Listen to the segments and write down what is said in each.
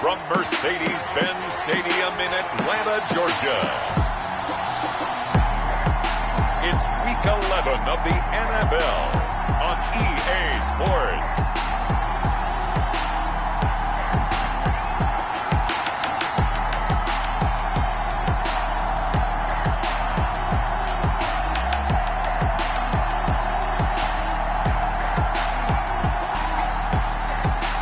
from Mercedes-Benz Stadium in Atlanta, Georgia. It's Week 11 of the NFL on EA Sports.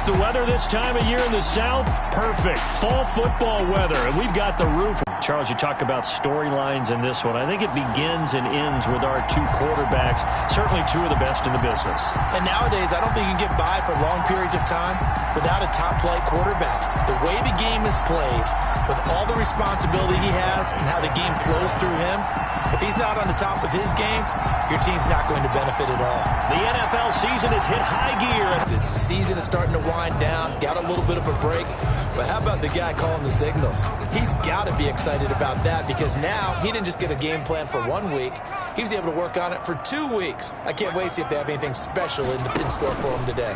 The weather this time of year in the South, perfect. Fall football weather, and we've got the roof. Charles, you talk about storylines in this one. I think it begins and ends with our two quarterbacks, certainly two of the best in the business. And nowadays, I don't think you can get by for long periods of time without a top-flight quarterback. The way the game is played, with all the responsibility he has and how the game flows through him, if he's not on the top of his game, your team's not going to benefit at all. The NFL season has hit high gear. The season is starting to wind down, got a little bit of a break. But how about the guy calling the signals? He's got to be excited about that because now he didn't just get a game plan for 1 week. He was able to work on it for 2 weeks. I can't wait to see if they have anything special in store for him today.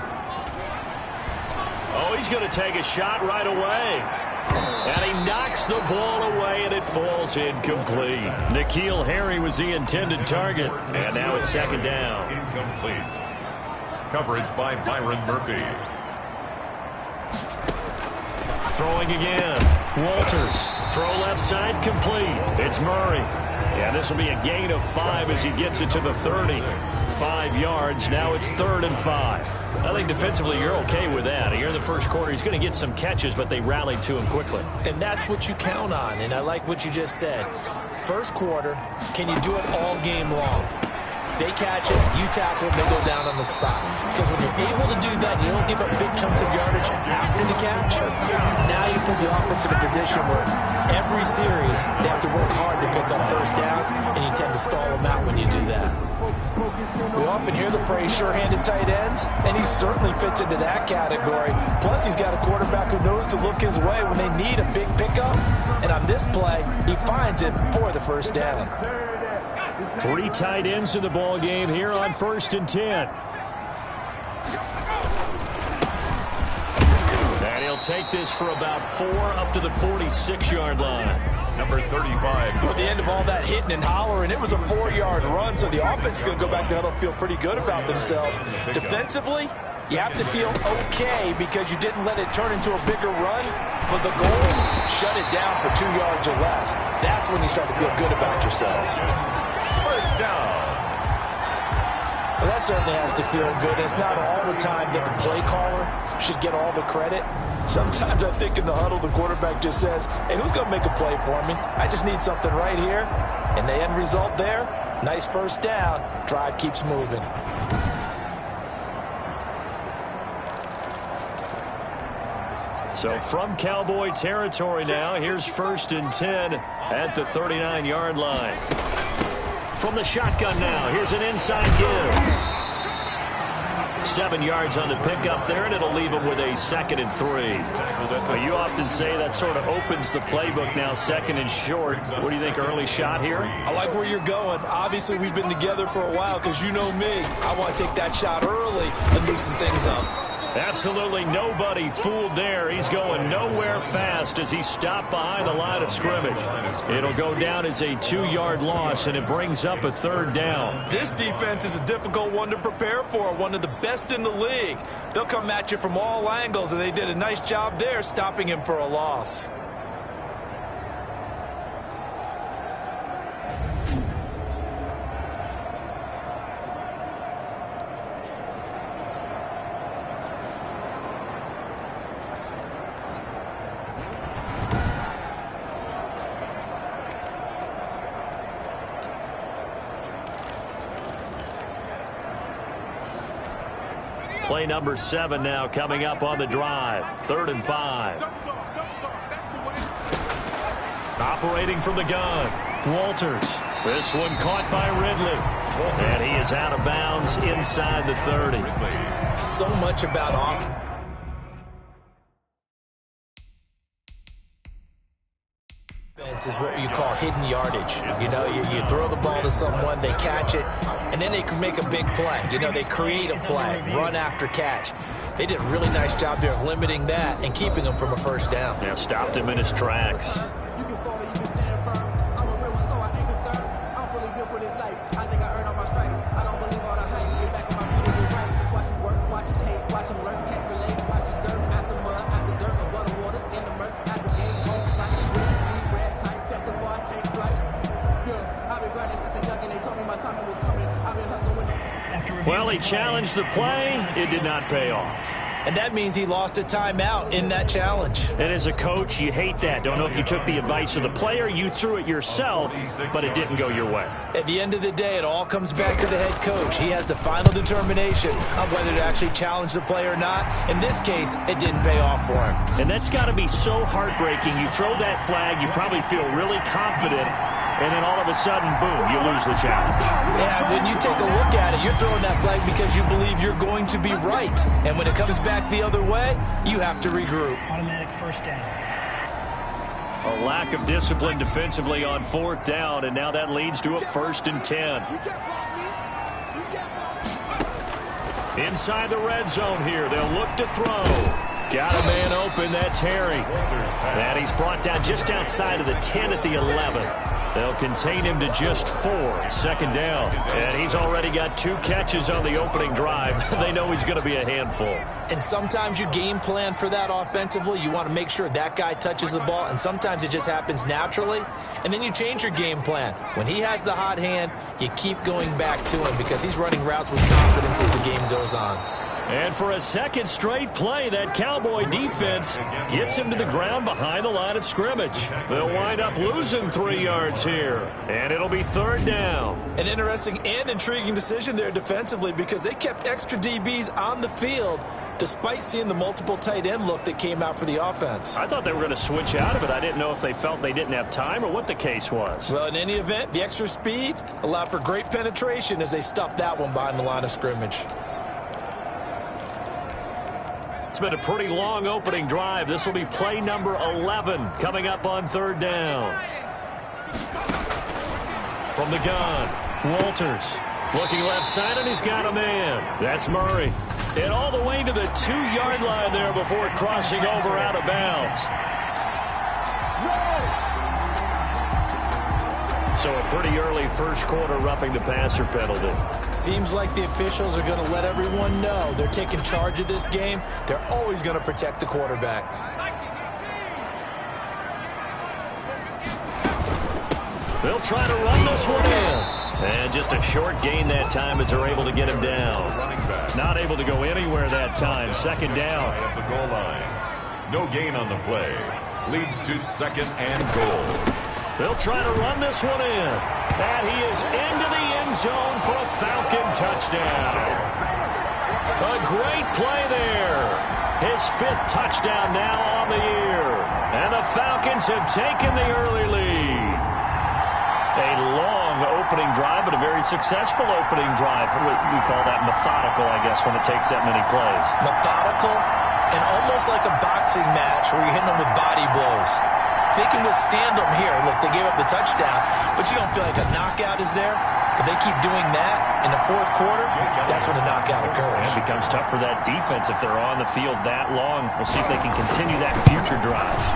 Oh, he's going to take a shot right away. And he knocks the ball away, and it falls incomplete. N'Keal Harry was the intended target, and now it's second down. Incomplete. Coverage by Byron Murphy. Throwing again. Walters. Throw left side, complete. It's Murray. Yeah, this will be a gain of 5 as he gets it to the 30. 5 yards. Now it's 3rd and 5. I think defensively you're okay with that. Here in the first quarter, he's going to get some catches, but they rallied to him quickly. And that's what you count on, and I like what you just said. First quarter, can you do it all game long? They catch it, you tackle it, they go down on the spot. Because when you're able to do that, you don't give up big chunks of yardage after the catch. Now you put the offense in a position where every series they have to work hard to pick up first downs, and you tend to stall them out when you do that. We often hear the phrase sure-handed tight ends, and he certainly fits into that category. Plus, he's got a quarterback who knows to look his way when they need a big pickup. And on this play, he finds it for the first down. 3 tight ends in the ball game here on 1st and 10. And he'll take this for about 4 up to the 46-yard line. Number 35. At the end of all that hitting and hollering, it was a 4-yard run, so the offense is going to go back there and feel pretty good about themselves. Defensively, you have to feel okay because you didn't let it turn into a bigger run, but the goal, shut it down for 2 yards or less. That's when you start to feel good about yourselves. First down. Well, that certainly has to feel good. It's not all the time that the play caller should get all the credit. Sometimes I think in the huddle, the quarterback just says, hey, who's going to make a play for me? I just need something right here. And the end result there, nice first down. Drive keeps moving. So from Cowboy territory now, here's 1st and 10 at the 39-yard line. From the shotgun now, here's an inside give. 7 yards on the pickup there, and it'll leave him with a 2nd and 3. Well, you often say that sort of opens the playbook now, 2nd and short. What do you think, early shot here? I like where you're going. Obviously, we've been together for a while because you know me. I want to take that shot early and loosen things up. Absolutely nobody fooled there. He's going nowhere fast as he stopped behind the line of scrimmage. It'll go down as a 2-yard loss, and it brings up a 3rd down. This defense is a difficult one to prepare for, one of the best in the league. They'll come at you from all angles, and they did a nice job there stopping him for a loss. Play number 7 now coming up on the drive. 3rd and 5. Operating from the gun, Walters. This one caught by Ridley. And he is out of bounds inside the 30. So much about offense offense is what you call hidden yardage. You know, you throw the ball to someone, they catch it, and then they can make a big play. You know, they create a play, run after catch. They did a really nice job there of limiting that and keeping him from a first down. Yeah, stopped him in his tracks. Well, he challenged the play. It did not pay off. And that means he lost a timeout in that challenge. And as a coach, you hate that. Don't know if you took the advice of the player, you threw it yourself, but it didn't go your way. At the end of the day, it all comes back to the head coach. He has the final determination on whether to actually challenge the play or not. In this case, it didn't pay off for him. And that's got to be so heartbreaking. You throw that flag, you probably feel really confident, and then all of a sudden, boom, you lose the challenge. Yeah, when you take a look at it, you're throwing that flag because you believe you're going to be right. And when it comes back the other way, you have to regroup. Automatic first down. A lack of discipline defensively on fourth down, and now that leads to a 1st and 10. Inside the red zone here, they'll look to throw. Got a man open, that's Harry. And he's brought down just outside of the 10 at the 11. They'll contain him to just 4, 2nd down. And he's already got 2 catches on the opening drive. They know he's going to be a handful. And sometimes you game plan for that offensively. You want to make sure that guy touches the ball, and sometimes it just happens naturally. And then you change your game plan. When he has the hot hand, you keep going back to him because he's running routes with confidence as the game goes on. And for a second straight play, that Cowboy defense gets him to the ground behind the line of scrimmage. They'll wind up losing 3 yards here, and it'll be 3rd down. An interesting and intriguing decision there defensively because they kept extra DBs on the field despite seeing the multiple tight end look that came out for the offense. I thought they were going to switch out of it. I didn't know if they felt they didn't have time or what the case was. Well, in any event, the extra speed allowed for great penetration as they stuffed that one behind the line of scrimmage. It's been a pretty long opening drive. This will be play number 11 coming up on 3rd down. From the gun, Walters looking left side, and he's got a man. That's Murray. And all the way to the 2-yard line there before crossing over out of bounds. So a pretty early first quarter roughing the passer penalty. Seems like the officials are going to let everyone know they're taking charge of this game. They're always going to protect the quarterback. They'll try to run this one in. And just a short gain that time as they're able to get him down. Not able to go anywhere that time. 2nd down. At the goal line. No gain on the play. Leads to 2nd and goal. They'll try to run this one in. And he is into the end zone for a Falcon touchdown. A great play there. His 5th touchdown now on the year. And the Falcons have taken the early lead. A long opening drive, but a very successful opening drive. We call that methodical, I guess, when it takes that many plays. Methodical and almost like a boxing match where you're hitting them with body blows. They can withstand them here. Look, they gave up the touchdown, but you don't feel like a knockout is there. But they keep doing that in the 4th quarter, that's when the knockout occurs. It becomes tough for that defense if they're on the field that long. We'll see if they can continue that in future drives.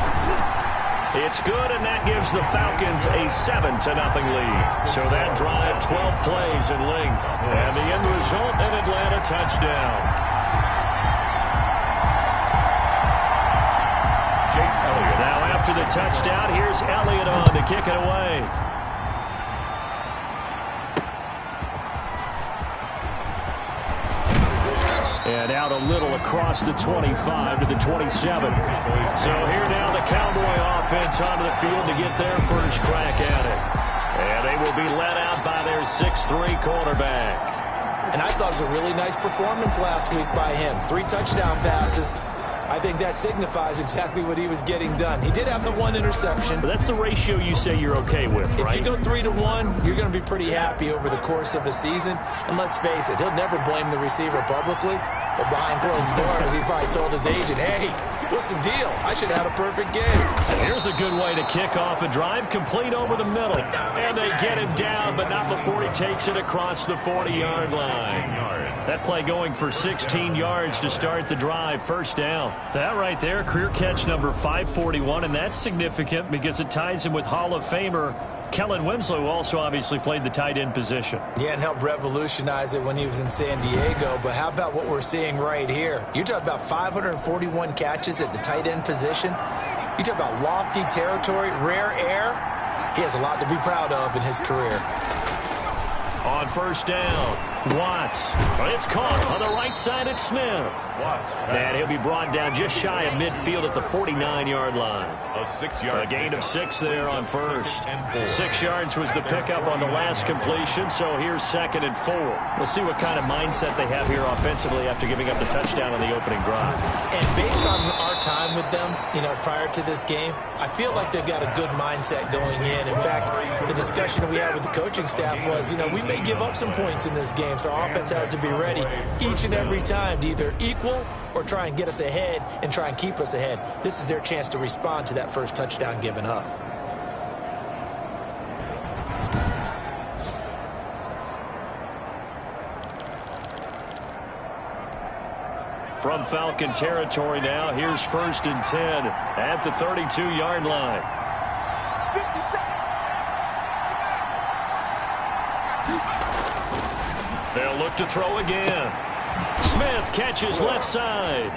It's good, and that gives the Falcons a 7-0 lead. So that drive, 12 plays in length. And the end result, an Atlanta touchdown. Now after the touchdown, here's Elliott on to kick it away. And out a little across the 25 to the 27. So here now the Cowboy offense onto the field to get their first crack at it. And they will be led out by their 6'3" quarterback. And I thought it was a really nice performance last week by him. 3 touchdown passes. I think that signifies exactly what he was getting done. He did have the 1 interception. But that's the ratio you say you're okay with, right? If you go 3-1, you're going to be pretty happy over the course of the season. And let's face it, he'll never blame the receiver publicly. But behind closed doors, he probably told his agent, hey, What's the deal? I should have had a perfect game. Here's a good way to kick off a drive, complete over the middle. And they get him down, but not before he takes it across the 40-yard line. That play going for 16 yards to start the drive, first down. That right there, career catch number 541, and that's significant because it ties him with Hall of Famer Kellen Winslow, who also obviously played the tight end position. Yeah, and helped revolutionize it when he was in San Diego. But how about what we're seeing right here? You talk about 541 catches at the tight end position. You talk about lofty territory, rare air. He has a lot to be proud of in his career. On first down, Watts. It's caught on the right side at Smith. And he'll be brought down just shy of midfield at the 49-yard line. A gain of 6 there on first. 6 yards was the pickup on the last completion, so here's 2nd and 4. We'll see what kind of mindset they have here offensively after giving up the touchdown on the opening drive. And based on our time with them, prior to this game, I feel like they've got a good mindset going in. In fact, the discussion we had with the coaching staff was, we may give up some points in this game, so our offense has to be ready each and every time to either equal or try and get us ahead and try and keep us ahead. This is their chance to respond to that first touchdown given up. From Falcon territory now, here's 1st and 10 at the 32-yard line. They'll look to throw again. Smith catches left side.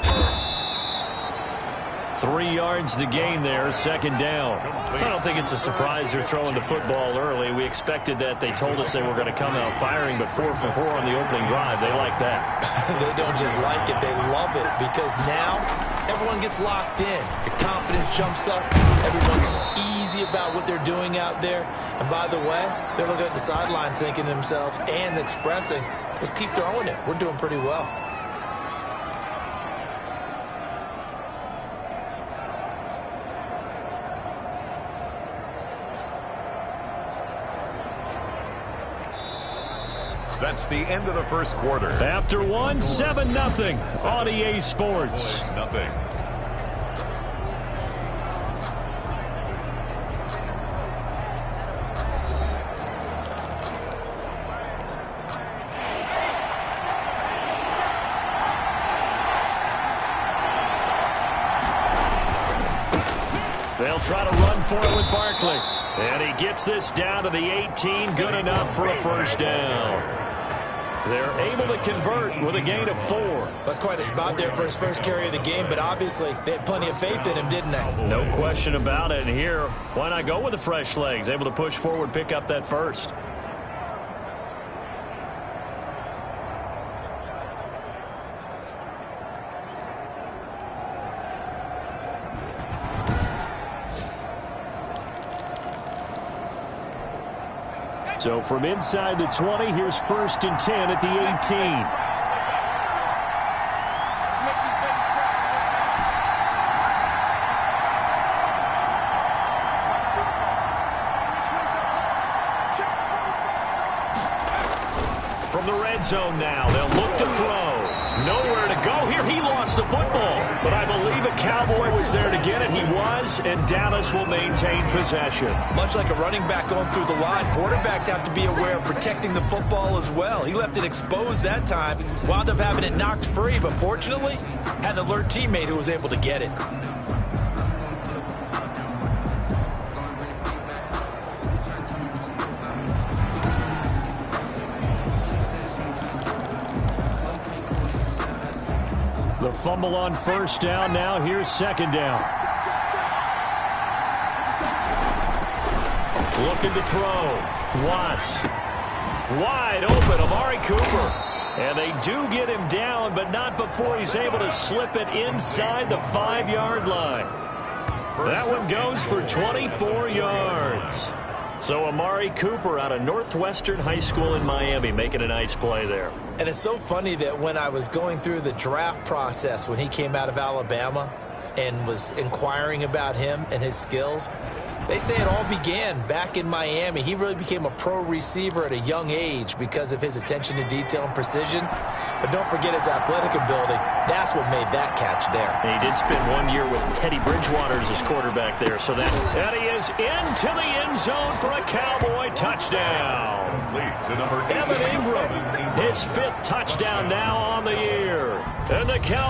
3 yards the gain there, 2nd down. I don't think it's a surprise they're throwing the football early. We expected that. They told us they were going to come out firing, but 4 for 4 on the opening drive. They like that. They don't just like it, they love it, because now everyone gets locked in. Your confidence jumps up. Everyone's easy about what they're doing out there. And by the way, they're looking at the sidelines thinking to themselves and expressing, let's keep throwing it. We're doing pretty well. That's the end of the first quarter. After 1, 7-0 on EA Sports. Nothing. They'll try to run for it with Barkley. And he gets this down to the 18, good enough for a first down. They're able to convert with a gain of 4. That's quite a spot there for his first carry of the game, but obviously they had plenty of faith in him, didn't they? No question about it. And here, why not go with the fresh legs? Able to push forward, pick up that first. So from inside the 20, here's 1st and 10 at the 18. From the red zone now, they'll look to throw. Nowhere to go here. He lost the football, but I believe a Cowboy was there to get it. He was, and Dallas will maintain possession. Much like a running back going through the line, quarterbacks have to be aware of protecting the football as well. He left it exposed that time, wound up having it knocked free, but fortunately, had an alert teammate who was able to get it. The fumble on first down. Now here's 2nd down. Looking to throw. Watts. Wide open. Amari Cooper. And they do get him down, but not before he's able to slip it inside the 5-yard line. That one goes for 24 yards. So Amari Cooper out of Northwestern High School in Miami making a nice play there. And it's so funny that when I was going through the draft process when he came out of Alabama and was inquiring about him and his skills, They say it all began back in Miami. He really became a pro receiver at a young age because of his attention to detail and precision. But don't forget his athletic ability. That's what made that catch there. And he did spend 1 year with Teddy Bridgewater as his quarterback there. So that he is into the end zone for a Cowboy touchdown. Evan Ingram, his 5th touchdown now on the year. And the Cowboys